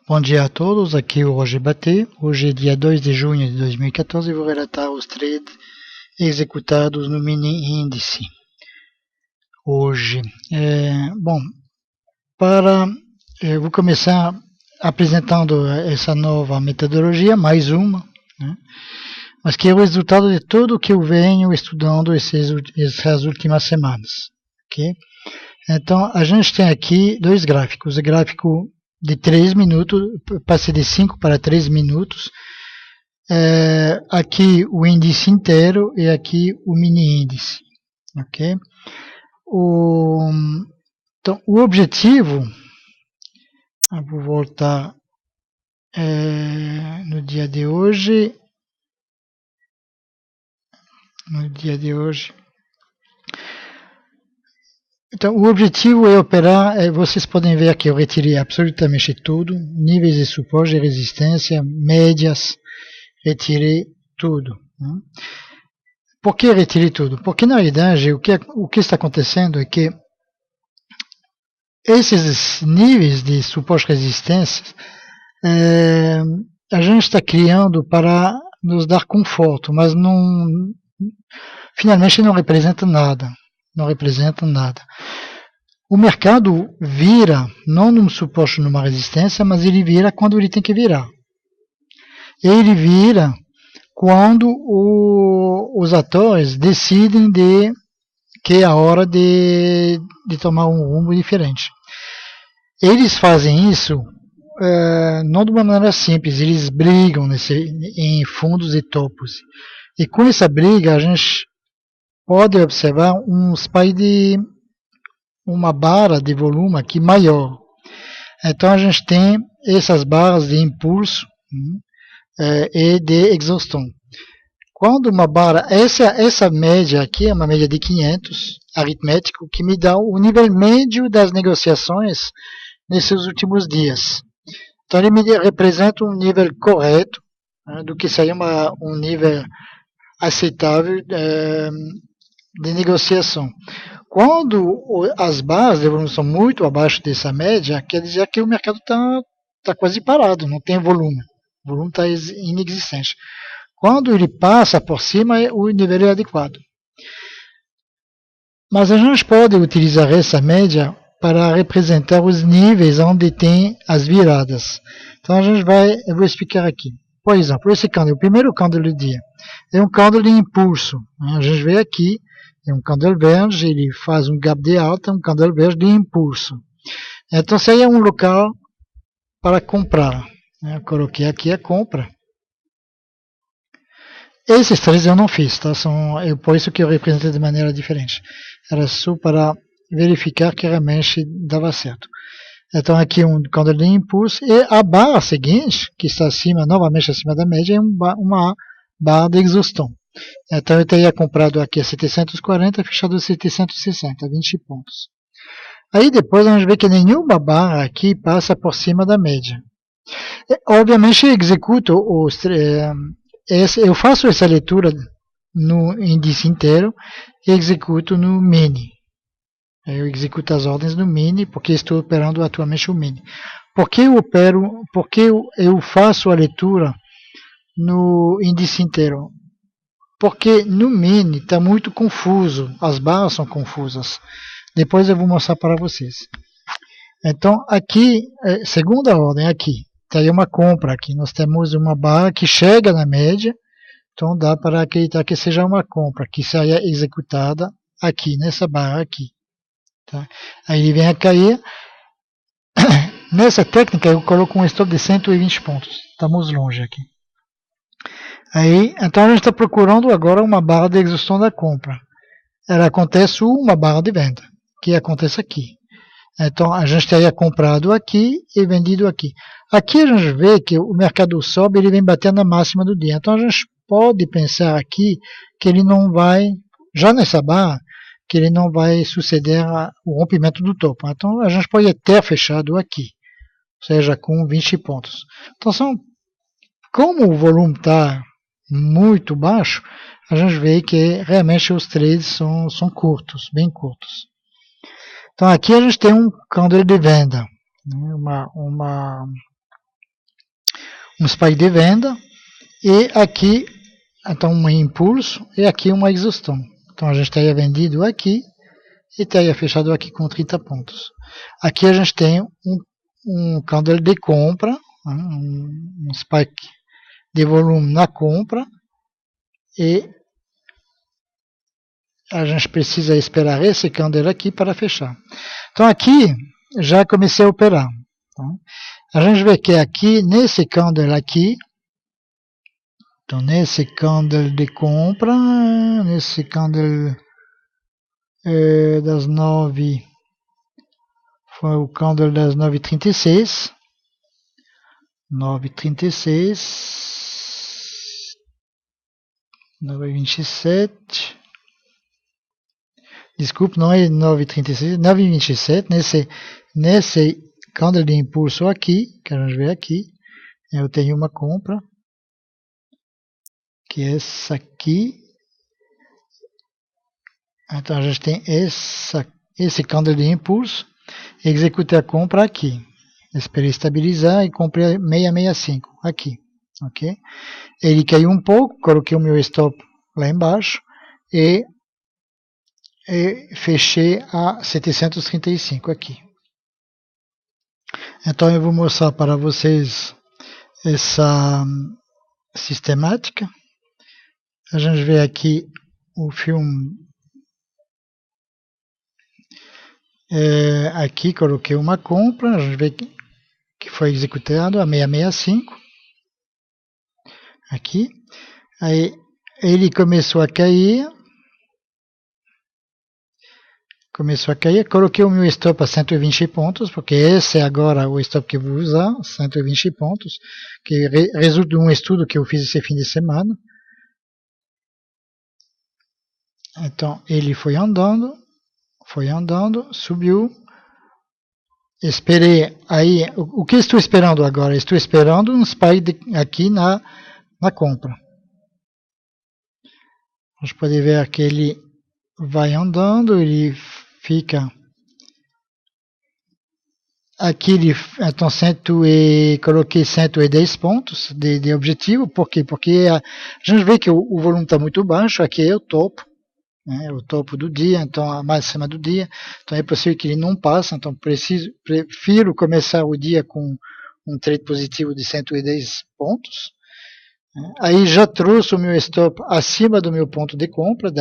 Bom dia a todos, aqui é o Roger Batê. Hoje é dia 2 de junho de 2014 e vou relatar os trades executados no mini índice. Hoje, vou começar apresentando essa nova metodologia, mais uma, né? Mas que é o resultado de tudo o que eu venho estudando essas últimas semanas. Okay? Então, a gente tem aqui dois gráficos. O gráfico de 3 minutos, passei de 5 para 3 minutos. Aqui o índice inteiro e aqui o mini índice. Okay? Então, o objetivo, eu vou voltar no dia de hoje. Então, o objetivo é operar, vocês podem ver aqui, eu retirei absolutamente tudo, níveis de suporte e resistência, médias, retirei tudo. Né? Por que retirei tudo? Porque, na realidade, o que está acontecendo é que esses níveis de suporte e resistência, a gente está criando para nos dar conforto, mas finalmente não representa nada. Não representa nada. O mercado vira, não num suporte, numa resistência, mas ele vira quando ele tem que virar. Ele vira quando os atores decidem que é a hora de tomar um rumo diferente. Eles fazem isso não de uma maneira simples, eles brigam em fundos e topos. E com essa briga a gente pode observar um spike de uma barra de volume aqui maior. Então a gente tem essas barras de impulso e de exaustão. Quando uma barra, essa média aqui é uma média de 500 aritmético que me dá o nível médio das negociações nesses últimos dias. Então ele me representa um nível correto, do que seria um nível aceitável de negociação. Quando as barras de volume são muito abaixo dessa média, quer dizer que o mercado está quase parado, não tem volume. O volume está inexistente. Quando ele passa por cima, o nível é adequado. Mas a gente pode utilizar essa média para representar os níveis onde tem as viradas. Então eu vou explicar aqui. Por exemplo, esse candle, o primeiro candle do dia, é um candle de impulso. A gente vê aqui, é um candle verde, ele faz um gap de alta, um candle verde de impulso. Então, esse aí é um local para comprar. Eu coloquei aqui a compra. Esses três eu não fiz, tá? Por isso que eu representei de maneira diferente. Era só para verificar que realmente dava certo. Então, aqui um candle de impulso. E a barra seguinte, que está acima, novamente acima da média, é uma barra de exaustão. Então eu teria comprado aqui a 740 e fechado a 760, 20 pontos. Aí depois a gente vê que nenhuma barra aqui passa por cima da média. Obviamente eu executo eu faço essa leitura no índice inteiro e executo no mini. Eu executo as ordens no mini porque estou operando atualmente o mini. Por que eu faço a leitura no índice inteiro? Porque no mini está muito confuso, as barras são confusas. Depois eu vou mostrar para vocês. Então aqui, segunda ordem, aqui, tem uma compra aqui. Nós temos uma barra que chega na média, então dá para acreditar que seja uma compra, que seja executada aqui, nessa barra aqui. Tá? Aí ele vem a cair. Nessa técnica eu coloco um stop de 120 pontos. Estamos longe aqui. Aí, então a gente está procurando agora uma barra de exaustão da compra. Ela acontece uma barra de venda, que acontece aqui. Então a gente teria comprado aqui e vendido aqui. Aqui a gente vê que o mercado sobe, ele vem batendo na máxima do dia. Então a gente pode pensar aqui que ele não vai, já nessa barra, que ele não vai suceder o rompimento do topo. Então a gente pode ter fechado aqui, ou seja, com 20 pontos. Então como o volume está muito baixo, a gente vê que realmente os trades são curtos, bem curtos. Então aqui a gente tem um candle de venda, né, um spike de venda, e aqui então um impulso, e aqui uma exaustão. Então a gente teria vendido aqui e teria fechado aqui com 30 pontos. Aqui a gente tem um candle de compra, um spike de volume na compra, e a gente precisa esperar esse candle aqui para fechar. Então aqui já comecei a operar. A gente vê que aqui, nesse candle aqui, então nesse candle de compra, nesse candle das 9, foi o candle das 9h36, 9h36, 9h27, desculpe, não é 9h36, 9h27, nesse candle de impulso aqui, que a gente vê aqui, eu tenho uma compra, que é essa aqui. Então a gente tem esse candle de impulso, executei a compra aqui, esperei estabilizar e comprei 665 aqui, ok? Ele caiu um pouco, coloquei o meu stop lá embaixo e fechei a 735 aqui. Então eu vou mostrar para vocês essa sistemática. A gente vê aqui o filme. Aqui coloquei uma compra, a gente vê que foi executado a 665. Aqui. Aí ele começou a cair. Coloquei o meu stop a 120 pontos, porque esse é agora o stop que eu vou usar, 120 pontos, que resulta de um estudo que eu fiz esse fim de semana. Então ele foi andando, subiu. Esperei, aí, o que estou esperando agora? Estou esperando um spike aqui na compra. A gente pode ver que ele vai andando, ele fica aqui, então coloquei 110 pontos de objetivo. Por quê? Porque a gente vê que o volume está muito baixo, aqui é o topo. O topo do dia, então a máxima do dia, então é possível que ele não passe, então prefiro começar o dia com um trade positivo de 110 pontos, aí já trouxe o meu stop acima do meu ponto de compra,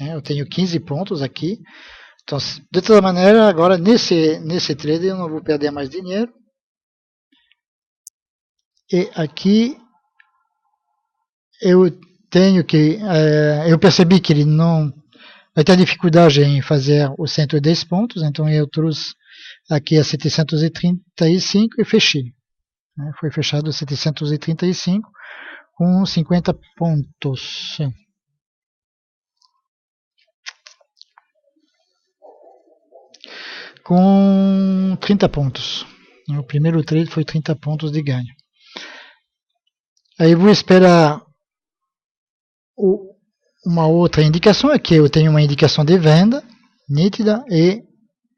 eu tenho 15 pontos aqui, então de toda maneira agora nesse trade eu não vou perder mais dinheiro, e aqui eu percebi que ele não vai ter dificuldade em fazer os 110 pontos, então eu trouxe aqui a 735 e fechei. Foi fechado 735 com 50 pontos. Com 30 pontos. O primeiro trade foi 30 pontos de ganho. Aí vou esperar uma outra indicação, aqui eu tenho uma indicação de venda nítida e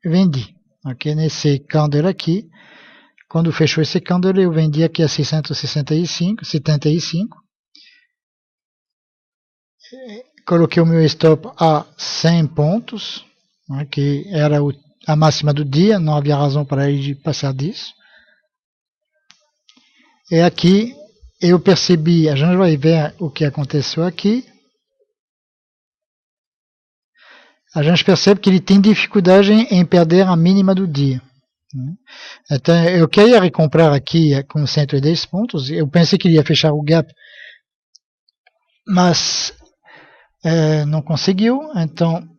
vendi. Aqui nesse candle aqui, quando fechou esse candle eu vendi aqui a 665, coloquei o meu stop a 100 pontos, que era a máxima do dia, não havia razão para ele passar disso. E aqui eu percebi, a gente vai ver o que aconteceu aqui. A gente percebe que ele tem dificuldade em perder a mínima do dia. Então, eu queria recomprar aqui com 110 pontos, eu pensei que ele ia fechar o gap, mas não conseguiu, então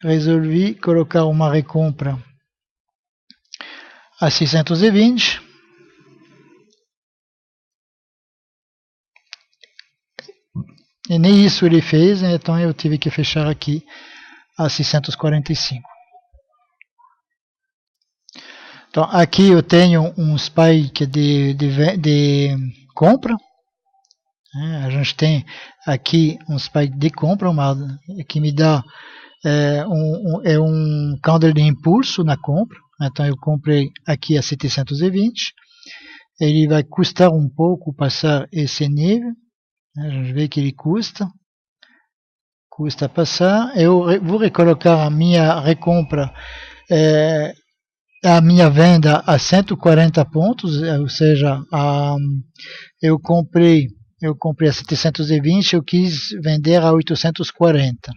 resolvi colocar uma recompra a 620. E nem isso ele fez, então eu tive que fechar aqui a 645. Então aqui eu tenho um spike de compra. A gente tem aqui um spike de compra, que me dá um candle de impulso na compra. Então eu comprei aqui a 720. ele vai custar um pouco passar esse nível. A gente vê que ele custa passar. Eu vou recolocar a minha recompra, a minha venda a 140 pontos, ou seja, eu comprei a 720, eu quis vender a 840.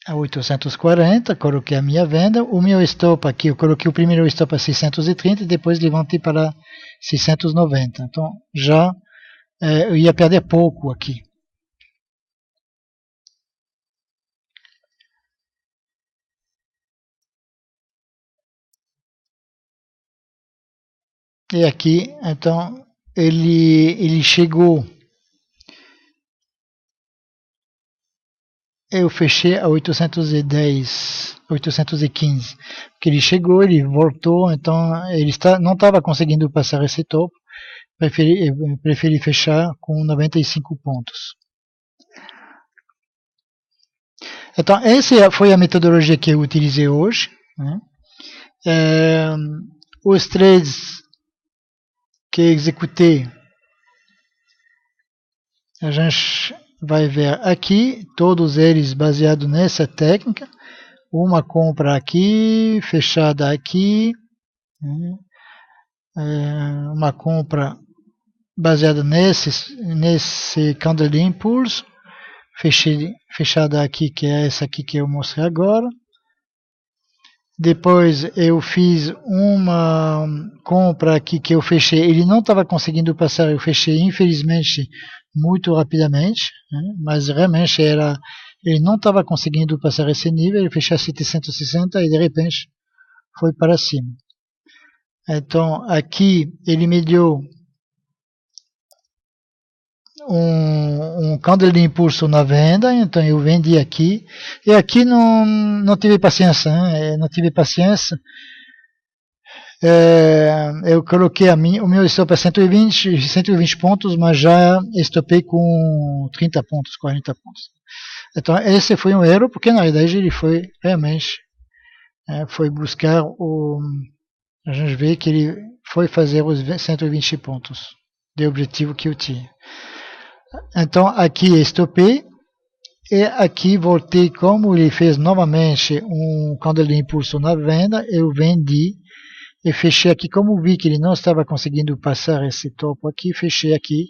A 840, coloquei a minha venda. O meu stop aqui, eu coloquei o primeiro stop a 630 e depois levantei para 690. Então, já eu ia perder pouco aqui. E aqui, então, ele chegou. Eu fechei a 810, 815, porque ele chegou, ele voltou, então ele não estava conseguindo passar esse topo, preferi fechar com 95 pontos. Então essa foi a metodologia que eu utilizei hoje, né? Os trades que executei, a gente vai ver aqui, todos eles baseados nessa técnica. Uma compra aqui, fechada aqui, uma compra baseada nesse candle de impulso, fechada aqui, que é essa aqui que eu mostrei agora. Depois eu fiz uma compra aqui que eu fechei, ele não estava conseguindo passar, eu fechei infelizmente muito rapidamente, né? Mas realmente ele não estava conseguindo passar esse nível, ele fechou a 760 e de repente foi para cima. Então aqui ele me deu um candle de impulso na venda, então eu vendi aqui, e aqui não tive paciência, né? Não tive paciência. Eu coloquei o meu stop a 120 pontos, mas já estopei com 30 pontos, 40 pontos. Então esse foi um erro, porque na verdade ele foi realmente foi buscar a gente vê que ele foi fazer os 120 pontos de objetivo que eu tinha. Então aqui estopei e aqui voltei, como ele fez novamente um candle de impulso na venda, eu vendi e fechei aqui, como vi que ele não estava conseguindo passar esse topo aqui, fechei aqui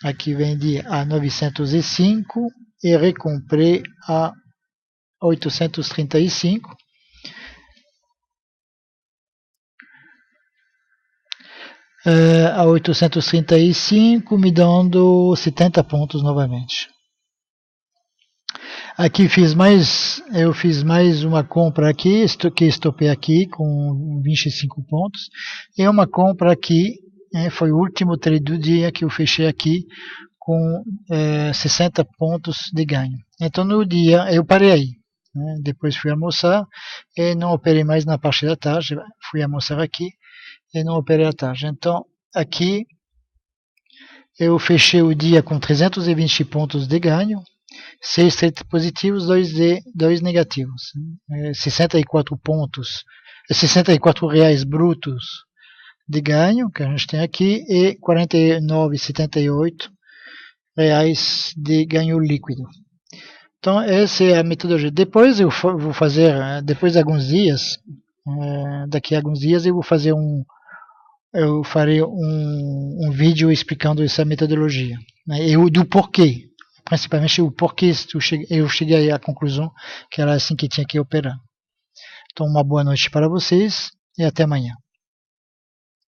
aqui vendi a 905 e recomprei a 835. A 835, me dando 70 pontos novamente. Aqui eu fiz mais uma compra aqui, que estopei aqui com 25 pontos, e uma compra aqui, foi o último trade do dia que eu fechei aqui com 60 pontos de ganho. Então no dia eu parei aí, né? Depois fui almoçar e não operei mais na parte da tarde, fui almoçar aqui e não operei à tarde. Então aqui eu fechei o dia com 320 pontos de ganho, 6 trades positivos, 2 negativos. 64 pontos, 64 reais brutos de ganho que a gente tem aqui e 49,78 reais de ganho líquido. Então essa é a metodologia. Depois eu vou fazer, depois de alguns dias, daqui a alguns dias eu farei um vídeo explicando essa metodologia, né, e do porquê, principalmente o porquê eu cheguei à conclusão que era assim que tinha que operar. Então uma boa noite para vocês e até amanhã.